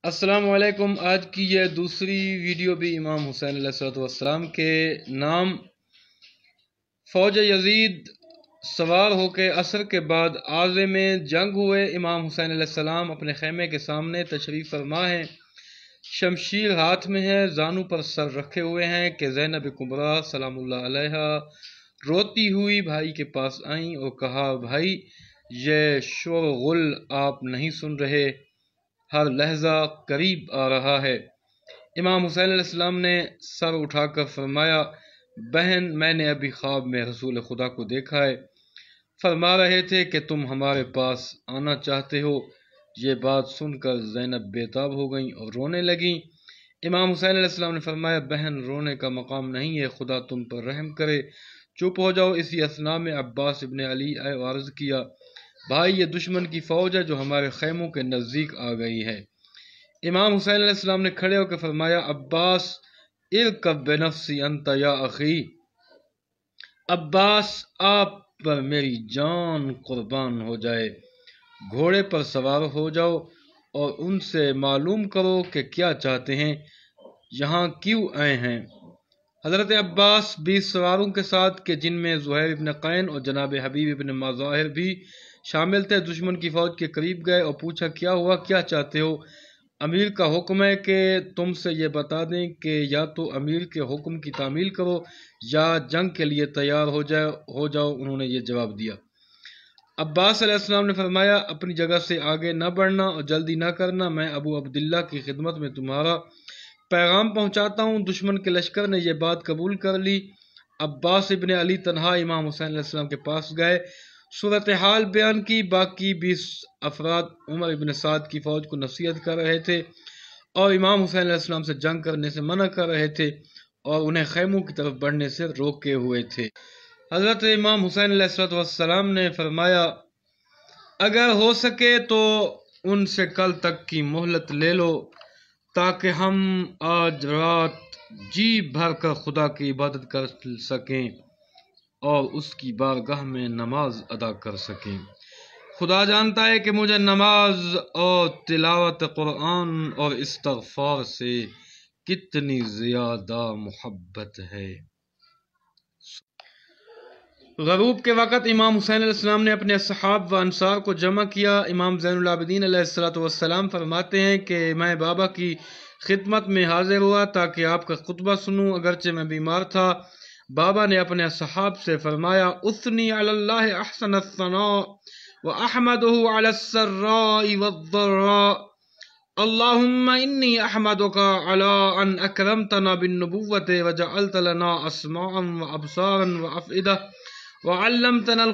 السلام علیکم۔ آج کی یہ دوسری ویڈیو بھی امام حسین علیہ السلام کے نام۔ فوج یزید سوار ہو کے عصر کے بعد عازم میں جنگ ہوئے۔ امام حسین علیہ السلام اپنے خیمے کے سامنے تشریف فرما ہیں، شمشیر ہاتھ میں ہے، زانو پر سر رکھے ہوئے ہیں کہ زینب کبریٰ سلام اللہ علیہا روتی ہوئی بھائی کے پاس آئیں اور کہا، بھائی یہ شور و غل آپ نہیں سن رہے، ہر لحظہ قریب آ رہا ہے۔ امام حسین علیہ السلام نے سر اٹھا کر فرمایا، بہن میں نے ابھی خواب میں رسول خدا کو دیکھا ہے، فرما رہے تھے کہ تم ہمارے پاس آنا چاہتے ہو۔ یہ بات سن کر زینب بے تاب ہو گئیں اور رونے لگیں۔ امام حسین علیہ السلام نے فرمایا، بہن رونے کا مقام نہیں ہے، خدا تم پر رحم کرے، چپ ہو جاؤ۔ اسی اثناء میں عباس ابن علی آئے اور عرض کیا، بھائی یہ دشمن کی فوج ہے جو ہمارے خیموں کے نزدیک آ گئی ہے۔ امام حسین علیہ السلام نے کھڑے ہو کے فرمایا، عباس ارکب بنفسی انت یا اخی، عباس آپ پر میری جان قربان ہو جائے، گھوڑے پر سوار ہو جاؤ اور ان سے معلوم کرو کہ کیا چاہتے ہیں، یہاں کیوں آئے ہیں۔ حضرت عباس 20 سواروں کے ساتھ کہ جن میں زہیر ابن قین اور جناب حبیب ابن مظاہر بھی شامل تھے، دشمن کی فوج کے قریب گئے اور پوچھا، کیا ہوا، کیا چاہتے ہو؟ امیر کا حکم ہے کہ تم سے یہ بتا دیں کہ یا تو امیر کے حکم کی تعمیل کرو یا جنگ کے لیے تیار ہو جاؤ۔ انہوں نے یہ جواب دیا۔ عباس علیہ السلام نے فرمایا، اپنی جگہ سے آگے نہ بڑھنا اور جلدی نہ کرنا، میں ابو عبداللہ کی خدمت میں تمہارا پیغام پہنچاتا ہوں۔ دشمن کے لشکر نے یہ بات قبول کر لی۔ عباس ابن علی تنہا امام حسین علیہ السلام کے پاس گئے، صورتحال بیان کی۔ باقی 20 افراد عمر ابن سعد کی فوج کو نصیحت کر رہے تھے اور امام حسین علیہ السلام سے جنگ کرنے سے منع کر رہے تھے اور انہیں خیموں کی طرف بڑھنے سے روکے ہوئے تھے۔ حضرت امام حسین علیہ السلام نے فرمایا، اگر ہو سکے تو ان سے کل تک کی مہلت لے لو تاکہ ہم آج رات جی بھر کر خدا کی عبادت کر سکیں اور اس کی بارگاہ میں نماز ادا کر سکیں۔ خدا جانتا ہے کہ مجھے نماز اور تلاوت قرآن اور استغفار سے کتنی زیادہ محبت ہے۔ غروب کے وقت امام حسین علیہ السلام نے اپنے اصحاب و انصار کو جمع کیا۔ امام زین العابدین علیہ السلام فرماتے ہیں کہ میں بابا کی خدمت میں حاضر ہوا تاکہ آپ کا خطبہ سنوں، اگرچہ میں بیمار تھا۔ بابا نے اپنے اصحاب سے فرمایا، اثنی علی اللہ احسن الثناء واحمدہ علی السراء والضراء، اللہم انی احمدک علی ان اکرمتنا بالنبوۃ وجعلت لنا اسماعا وابصارا وافئدہ وعلمتنا